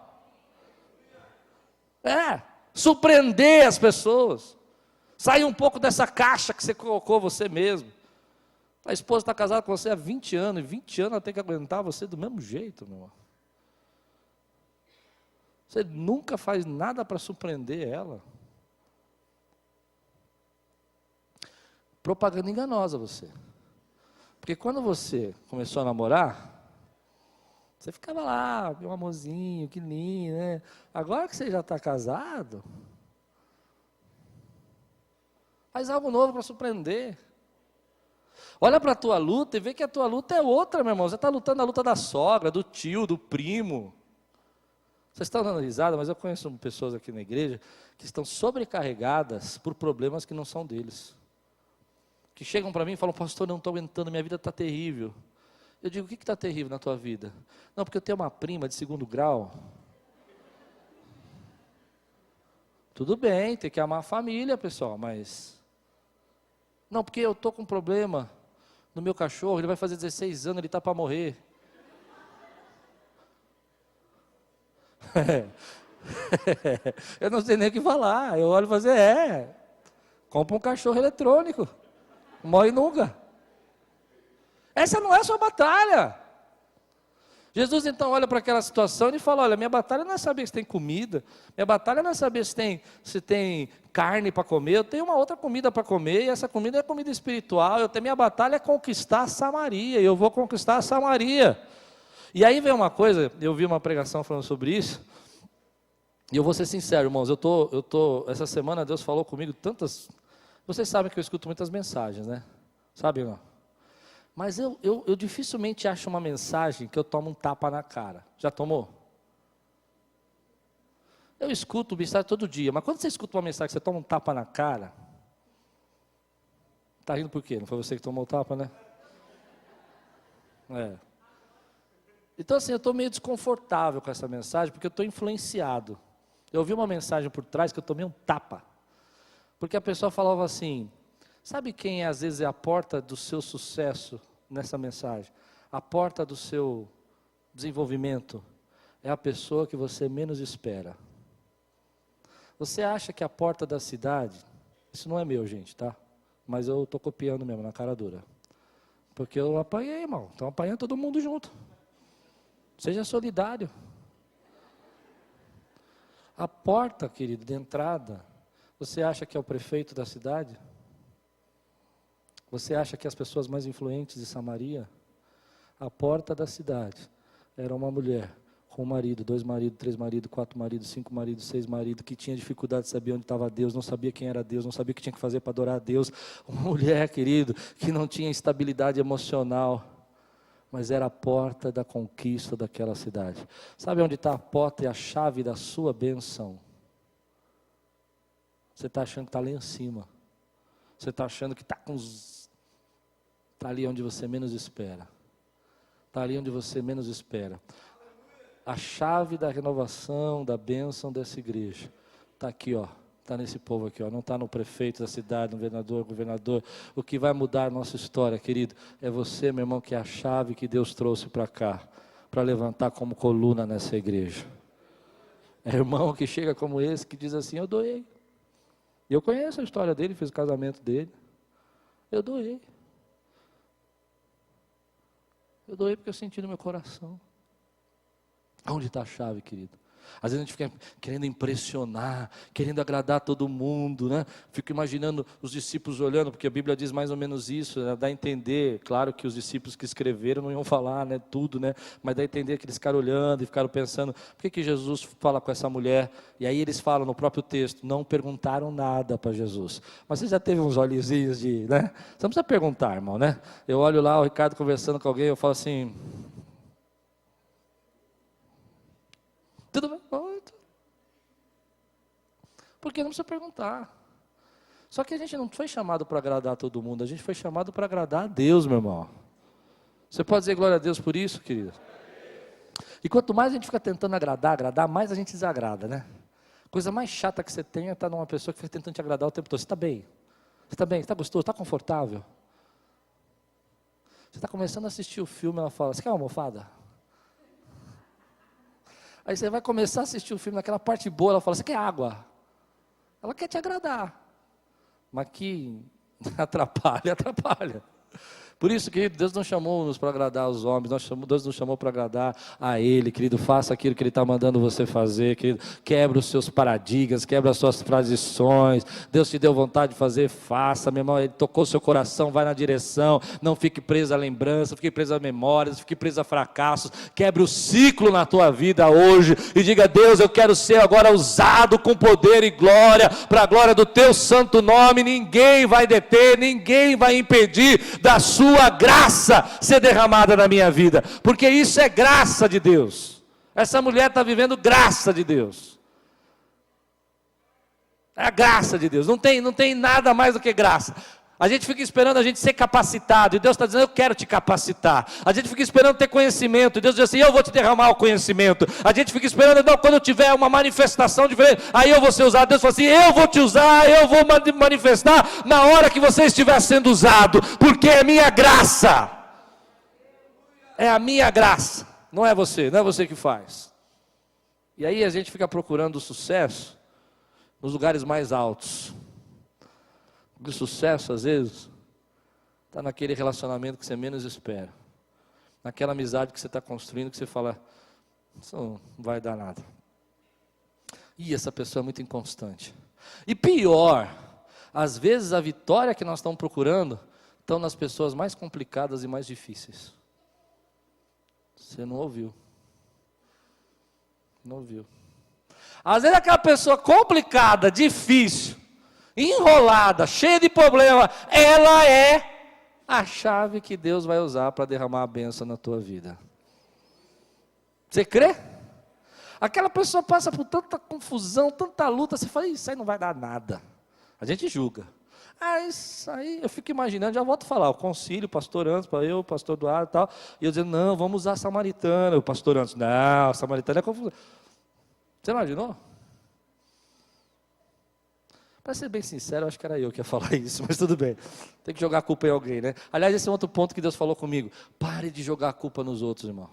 Surpreender as pessoas. Sair um pouco dessa caixa que você colocou você mesmo. A esposa está casada com você há 20 anos, e 20 anos ela tem que aguentar você do mesmo jeito, meu irmão. Você nunca faz nada para surpreender ela. Propaganda enganosa você. Porque quando você começou a namorar, você ficava lá, meu amorzinho, que lindo, né? Agora que você já está casado, faz algo novo para surpreender. Olha para a tua luta e vê que a tua luta é outra, meu irmão. Você está lutando a luta da sogra, do tio, do primo. Vocês estão dando risada, mas eu conheço pessoas aqui na igreja que estão sobrecarregadas por problemas que não são deles. Que chegam para mim e falam, pastor, não estou aguentando, minha vida está terrível. Eu digo, o que está terrível na tua vida? Não, porque eu tenho uma prima de 2º grau. Tudo bem, tem que amar a família, pessoal, mas... Não, porque eu estou com um problema no meu cachorro, ele vai fazer 16 anos, ele está para morrer. Eu não sei nem o que falar, eu olho e fazer, compra um cachorro eletrônico, morre nunca. Essa não é a sua batalha. Jesus então olha para aquela situação e fala, olha, minha batalha não é saber se tem comida, minha batalha não é saber se tem carne para comer, eu tenho uma outra comida para comer, e essa comida é comida espiritual, minha batalha é conquistar Samaria, e eu vou conquistar Samaria. E aí vem uma coisa, eu vi uma pregação falando sobre isso, e eu vou ser sincero, irmãos, essa semana Deus falou comigo tantas, vocês sabem que eu escuto muitas mensagens, né? Sabe, não? Mas eu dificilmente acho uma mensagem que eu tomo um tapa na cara. Já tomou? Eu escuto mensagem todo dia, mas quando você escuta uma mensagem que você toma um tapa na cara, está rindo por quê? Não foi você que tomou o tapa, né? Então assim, eu estou meio desconfortável com essa mensagem, porque eu estou influenciado. Eu ouvi uma mensagem por trás que eu tomei um tapa. Porque a pessoa falava assim, sabe quem às vezes é a porta do seu sucesso nessa mensagem? A porta do seu desenvolvimento é a pessoa que você menos espera. Você acha que a porta da cidade, isso não é meu, gente, tá? Mas eu estou copiando mesmo, na cara dura. Porque eu apanhei, irmão, então apanhando todo mundo junto. Seja solidário. A porta, querido, de entrada, você acha que é o prefeito da cidade? Você acha que as pessoas mais influentes de Samaria? A porta da cidade era uma mulher com um marido, 2 maridos, 3 maridos, 4 maridos, 5 maridos, 6 maridos, que tinha dificuldade de saber onde estava Deus, não sabia quem era Deus, não sabia o que tinha que fazer para adorar a Deus. Uma mulher, querido, que não tinha estabilidade emocional, mas era a porta da conquista daquela cidade. Sabe onde está a porta e a chave da sua bênção? Você está achando que está lá em cima. Você está achando que está com os... Está ali onde você menos espera. Está ali onde você menos espera. A chave da renovação, da bênção dessa igreja, está aqui, ó. Está nesse povo aqui, ó. Não está no prefeito da cidade, no governador. O que vai mudar a nossa história, querido, é você, meu irmão, que é a chave que Deus trouxe para cá, para levantar como coluna nessa igreja. É irmão que chega como esse, que diz assim, eu doei. Eu conheço a história dele, fiz o casamento dele. Eu doei. Eu doei porque eu senti no meu coração. Onde está a chave, querido? Às vezes a gente fica querendo impressionar, querendo agradar todo mundo, né? Fico imaginando os discípulos olhando, porque a Bíblia diz mais ou menos isso, né? Dá a entender, claro que os discípulos que escreveram não iam falar, né, tudo, né? Mas dá a entender que eles ficaram olhando e ficaram pensando, por que Jesus fala com essa mulher? E aí eles falam no próprio texto, não perguntaram nada para Jesus. Mas você já teve uns olhozinhos de, né? Você não precisa perguntar, irmão, né? Eu olho lá o Ricardo conversando com alguém, eu falo assim... Tudo bem? Porque não precisa perguntar. Só que a gente não foi chamado para agradar todo mundo, a gente foi chamado para agradar a Deus, meu irmão. Você pode dizer glória a Deus por isso, querido? E quanto mais a gente fica tentando agradar, mais a gente desagrada, né? Coisa mais chata que você tem é estar numa pessoa que fica tentando te agradar o tempo todo. Você está bem? Você está bem? Está gostoso? Está confortável? Você está começando a assistir o filme, ela fala, você quer uma almofada? Aí você vai começar a assistir o filme, naquela parte boa, ela fala, você quer água? Ela quer te agradar. Mas que atrapalha. Por isso, querido, Deus não chamou-nos para agradar os homens, Deus nos chamou para agradar a Ele, querido. Faça aquilo que Ele está mandando você fazer, querido. Quebra os seus paradigmas, quebra as suas tradições. Deus te deu vontade de fazer, faça, meu irmão. Ele tocou seu coração, vai na direção. Não fique preso à lembrança, fique preso a memórias, fique preso a fracassos. Quebre o ciclo na tua vida hoje e diga: Deus, eu quero ser agora usado com poder e glória, para a glória do teu santo nome. Ninguém vai deter, ninguém vai impedir da sua graça ser derramada na minha vida, porque isso é graça de Deus. Essa mulher está vivendo graça de Deus. É a graça de Deus, não tem nada mais do que graça. A gente fica esperando a gente ser capacitado, e Deus está dizendo: eu quero te capacitar. A gente fica esperando ter conhecimento, e Deus diz assim: eu vou te derramar o conhecimento. A gente fica esperando: não, quando eu tiver uma manifestação diferente, aí eu vou ser usado. Deus fala assim: eu vou te usar, eu vou manifestar na hora que você estiver sendo usado, porque é minha graça. É a minha graça, não é você que faz. E aí a gente fica procurando o sucesso nos lugares mais altos. O sucesso, às vezes, está naquele relacionamento que você menos espera, naquela amizade que você está construindo, que você fala: isso não vai dar nada. E essa pessoa é muito inconstante. E pior, às vezes a vitória que nós estamos procurando estão nas pessoas mais complicadas e mais difíceis. Você não ouviu. Não ouviu. Às vezes aquela pessoa complicada, difícil, enrolada, cheia de problema, ela é a chave que Deus vai usar para derramar a bênção na tua vida. Você crê? Aquela pessoa passa por tanta confusão, tanta luta, você fala: isso aí não vai dar nada. A gente julga. Isso aí, eu fico imaginando, já volto a falar, o concílio, o pastor Antes, eu, o pastor Eduardo e tal, e eu dizendo: não, vamos usar a samaritana. O pastor Antes: não, a samaritana é confusão. Você imaginou? Para ser bem sincero, eu acho que era eu que ia falar isso, mas tudo bem. Tem que jogar a culpa em alguém, né? Aliás, esse é outro ponto que Deus falou comigo. Pare de jogar a culpa nos outros, irmão.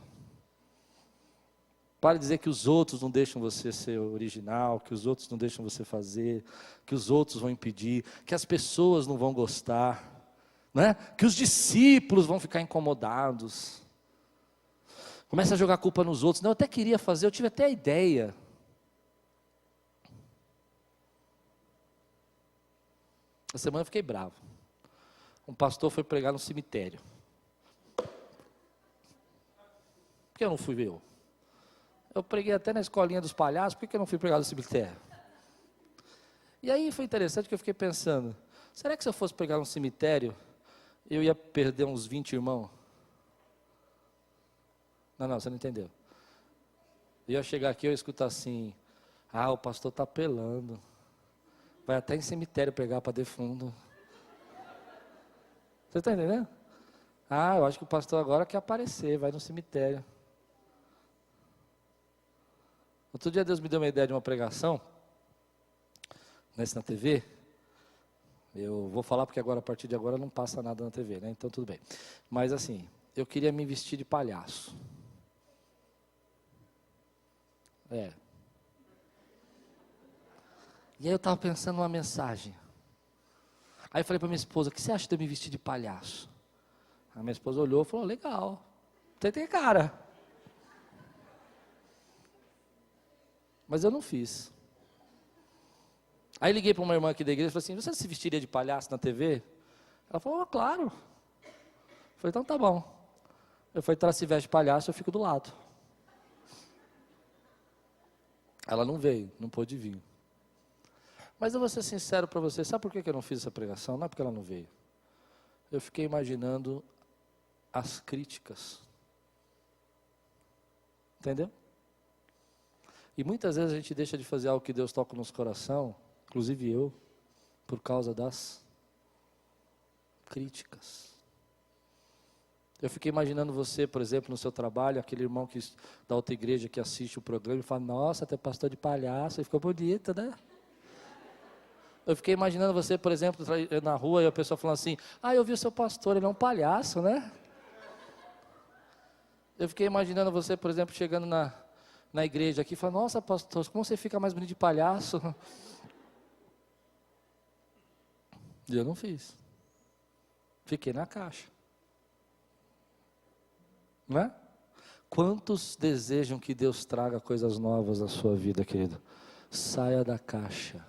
Pare de dizer que os outros não deixam você ser original, que os outros não deixam você fazer, que os outros vão impedir, que as pessoas não vão gostar, né? Que os discípulos vão ficar incomodados. Começa a jogar a culpa nos outros. Não, eu até queria fazer, eu tive até a ideia. Essa semana eu fiquei bravo. Um pastor foi pregar no cemitério. Por que eu não fui ver eu? Eu preguei até na escolinha dos palhaços, por que eu não fui pregar no cemitério? E aí foi interessante que eu fiquei pensando: será que se eu fosse pregar no cemitério, eu ia perder uns 20 irmãos? Não, você não entendeu. Eu ia chegar aqui e eu ia escutar assim: o pastor está apelando. Vai até em cemitério pregar para defundo. Você está entendendo? Eu acho que o pastor agora quer aparecer, vai no cemitério. Outro dia Deus me deu uma ideia de uma pregação, na TV. Eu vou falar porque agora, a partir de agora, não passa nada na TV, né? Então tudo bem. Mas assim, eu queria me vestir de palhaço. E aí eu estava pensando numa mensagem. Aí eu falei para minha esposa: o que você acha de eu me vestir de palhaço? A minha esposa olhou e falou: legal, você tem cara. Mas eu não fiz. Aí liguei para uma irmã aqui da igreja e falei assim: você se vestiria de palhaço na TV? Ela falou: claro. Eu falei: então tá bom. Eu falei: ela se veste de palhaço, eu fico do lado. Ela não veio, não pôde vir. Mas eu vou ser sincero para você: sabe por que eu não fiz essa pregação? Não é porque ela não veio. Eu fiquei imaginando as críticas. Entendeu? E muitas vezes a gente deixa de fazer algo que Deus toca no nosso coração, inclusive eu, por causa das críticas. Eu fiquei imaginando você, por exemplo, no seu trabalho, aquele irmão da outra igreja que assiste o programa e fala: nossa, até pastor de palhaço, e ficou bonito, né? Eu fiquei imaginando você, por exemplo, na rua, e a pessoa falando assim: eu vi o seu pastor, ele é um palhaço, né? Eu fiquei imaginando você, por exemplo, chegando na igreja aqui, e falando: nossa, pastor, como você fica mais bonito de palhaço? E eu não fiz. Fiquei na caixa. não é? Quantos desejam que Deus traga coisas novas na sua vida, querido? Saia da caixa.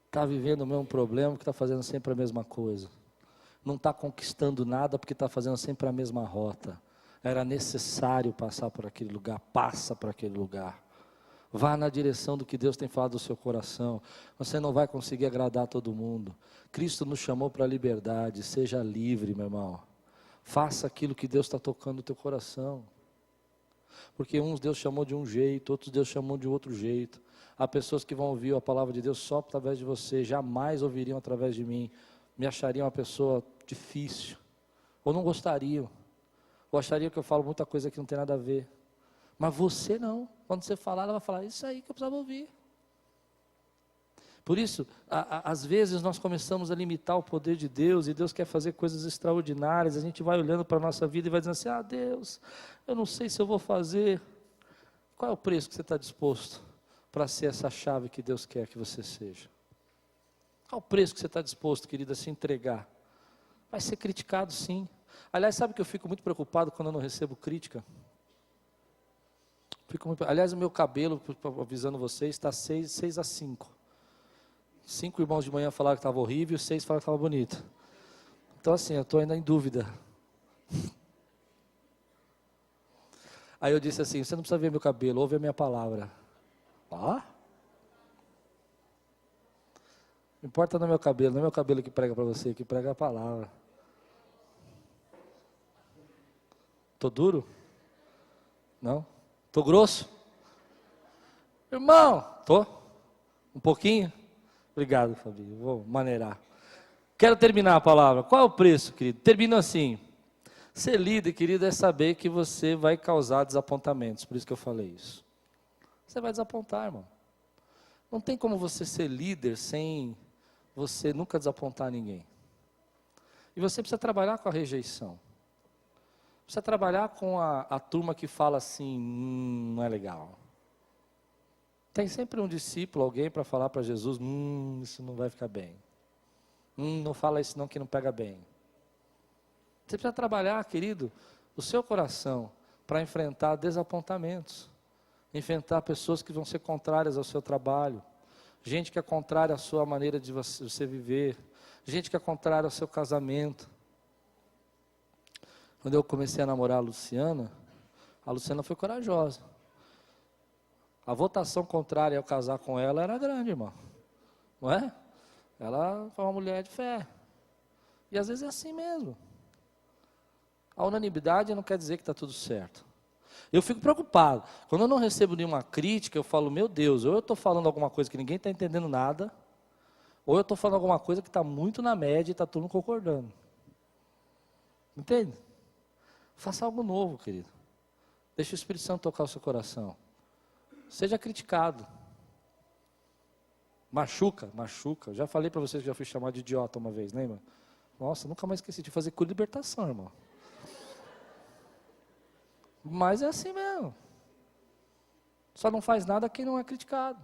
Está vivendo o mesmo problema porque está fazendo sempre a mesma coisa. Não está conquistando nada porque está fazendo sempre a mesma rota. Era necessário passar por aquele lugar, passa por aquele lugar. Vá na direção do que Deus tem falado do seu coração. Você não vai conseguir agradar todo mundo. Cristo nos chamou para a liberdade, seja livre, meu irmão. Faça aquilo que Deus está tocando no teu coração. Porque uns Deus chamou de um jeito, outros Deus chamou de outro jeito. Há pessoas que vão ouvir a palavra de Deus só através de você, jamais ouviriam através de mim. Me achariam uma pessoa difícil, ou não gostariam, ou achariam que eu falo muita coisa que não tem nada a ver. Mas você não, quando você falar, ela vai falar, isso aí que eu precisava ouvir. Por isso, às vezes nós começamos a limitar o poder de Deus, e Deus quer fazer coisas extraordinárias, a gente vai olhando para a nossa vida e vai dizendo assim, Deus, eu não sei se eu vou fazer. Qual é o preço que você está disposto para ser essa chave que Deus quer que você seja? Qual o preço que você está disposto, querida, a se entregar? Vai ser criticado, sim. Aliás, sabe que eu fico muito preocupado quando eu não recebo crítica? Aliás, o meu cabelo, avisando vocês, está 6-5. 5 irmãos de manhã falaram que estava horrível, 6 falaram que estava bonito. Então assim, eu estou ainda em dúvida. Aí eu disse assim, você não precisa ver meu cabelo, ouve a minha palavra. Não importa no meu cabelo, não é meu cabelo que prega para você, que prega a palavra. Tô duro? Não? Tô grosso? Irmão, tô? Um pouquinho? Obrigado, Fabinho, vou maneirar. Quero terminar a palavra. Qual é o preço, querido? Termino assim. Ser líder, querido, é saber que você vai causar desapontamentos, por isso que eu falei isso. Você vai desapontar, irmão. Não tem como você ser líder sem você nunca desapontar ninguém. E você precisa trabalhar com a rejeição. Precisa trabalhar com a turma que fala assim, não é legal. Tem sempre um discípulo, alguém para falar para Jesus, isso não vai ficar bem. Não fala isso não que não pega bem. Você precisa trabalhar, querido, o seu coração para enfrentar desapontamentos. Enfrentar pessoas que vão ser contrárias ao seu trabalho. Gente que é contrária à sua maneira de você viver. Gente que é contrária ao seu casamento. Quando eu comecei a namorar a Luciana foi corajosa. A votação contrária ao casar com ela era grande, irmão. Não é? Ela foi uma mulher de fé. E às vezes é assim mesmo. A unanimidade não quer dizer que está tudo certo. Eu fico preocupado. Quando eu não recebo nenhuma crítica, eu falo, meu Deus, ou eu estou falando alguma coisa que ninguém está entendendo nada, ou eu estou falando alguma coisa que está muito na média e está todo mundo concordando. Entende? Faça algo novo, querido. Deixe o Espírito Santo tocar o seu coração. Seja criticado. Machuca. Eu já falei para vocês que já fui chamado de idiota uma vez, lembra? Nossa, nunca mais esqueci de fazer cura de libertação, irmão. Mas é assim mesmo. Só não faz nada quem não é criticado.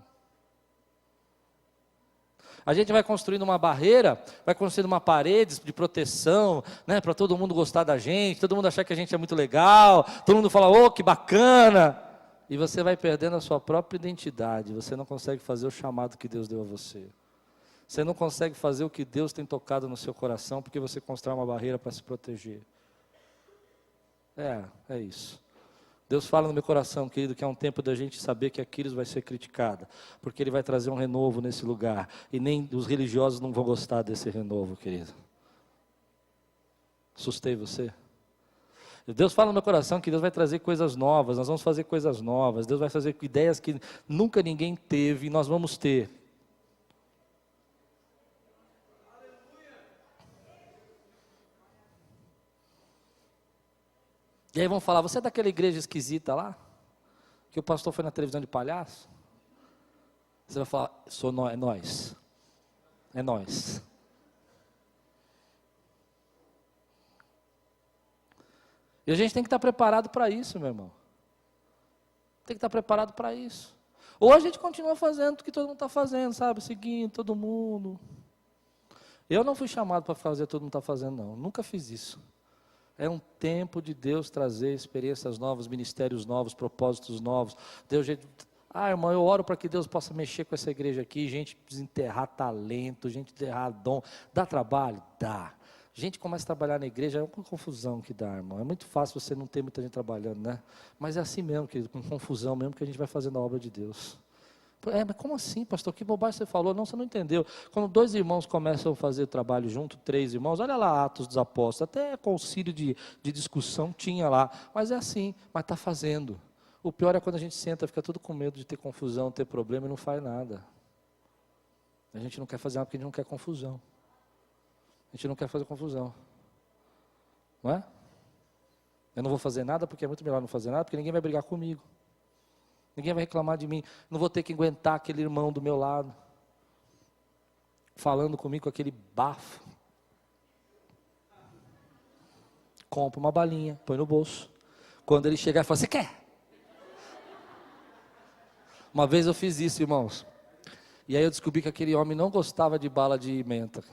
A gente vai construindo uma barreira, vai construindo uma parede de proteção, né, para todo mundo gostar da gente, todo mundo achar que a gente é muito legal, todo mundo fala, que bacana. E você vai perdendo a sua própria identidade, você não consegue fazer o chamado que Deus deu a você. Você não consegue fazer o que Deus tem tocado no seu coração, porque você constrói uma barreira para se proteger. É isso. Deus fala no meu coração, querido, que é um tempo da gente saber que Aquiles vai ser criticada, porque ele vai trazer um renovo nesse lugar, e nem os religiosos não vão gostar desse renovo, querido. Assustei você? Deus fala no meu coração que Deus vai trazer coisas novas, nós vamos fazer coisas novas, Deus vai fazer ideias que nunca ninguém teve, e nós vamos ter. E aí vão falar, você é daquela igreja esquisita lá? Que o pastor foi na televisão de palhaço? Você vai falar, é nós. É nós. E a gente tem que estar preparado para isso, meu irmão. Tem que estar preparado para isso. Ou a gente continua fazendo o que todo mundo está fazendo, sabe? Seguindo todo mundo. Eu não fui chamado para fazer o que todo mundo está fazendo, não. Nunca fiz isso. É um tempo de Deus trazer experiências novas, ministérios novos, propósitos novos. Deus, irmão, eu oro para que Deus possa mexer com essa igreja aqui, gente desenterrar talento, gente desenterrar dom. Dá trabalho? Dá. Gente começa a trabalhar na igreja, é uma confusão que dá, irmão. É muito fácil você não ter muita gente trabalhando, né? Mas é assim mesmo, querido, com confusão mesmo que a gente vai fazendo a obra de Deus. Mas como assim, pastor? Que bobagem você falou? Não, você não entendeu. Quando 2 irmãos começam a fazer o trabalho junto, 3 irmãos, olha lá Atos dos Apóstolos, até concílio de discussão tinha lá, mas é assim, mas está fazendo. O pior é quando a gente senta, fica tudo com medo de ter confusão, ter problema e não faz nada. A gente não quer fazer nada porque a gente não quer confusão. A gente não quer fazer confusão. Não é? Eu não vou fazer nada porque é muito melhor não fazer nada, porque ninguém vai brigar comigo. Ninguém vai reclamar de mim. Não vou ter que aguentar aquele irmão do meu lado, falando comigo com aquele bafo. Compra uma balinha, põe no bolso. Quando ele chegar e falar, você quer? Uma vez eu fiz isso, irmãos. E aí eu descobri que aquele homem não gostava de bala de menta.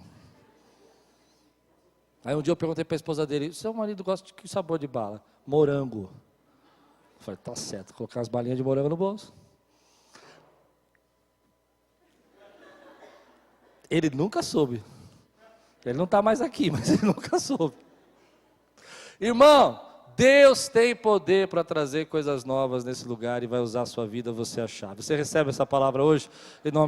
Aí um dia eu perguntei para a esposa dele, seu marido gosta de que sabor de bala? Morango. Eu falei, tá certo, colocar as balinhas de morango no bolso. Ele nunca soube. Ele não está mais aqui, mas ele nunca soube. Irmão, Deus tem poder para trazer coisas novas nesse lugar e vai usar a sua vida, você é a chave. Você recebe essa palavra hoje? Em nome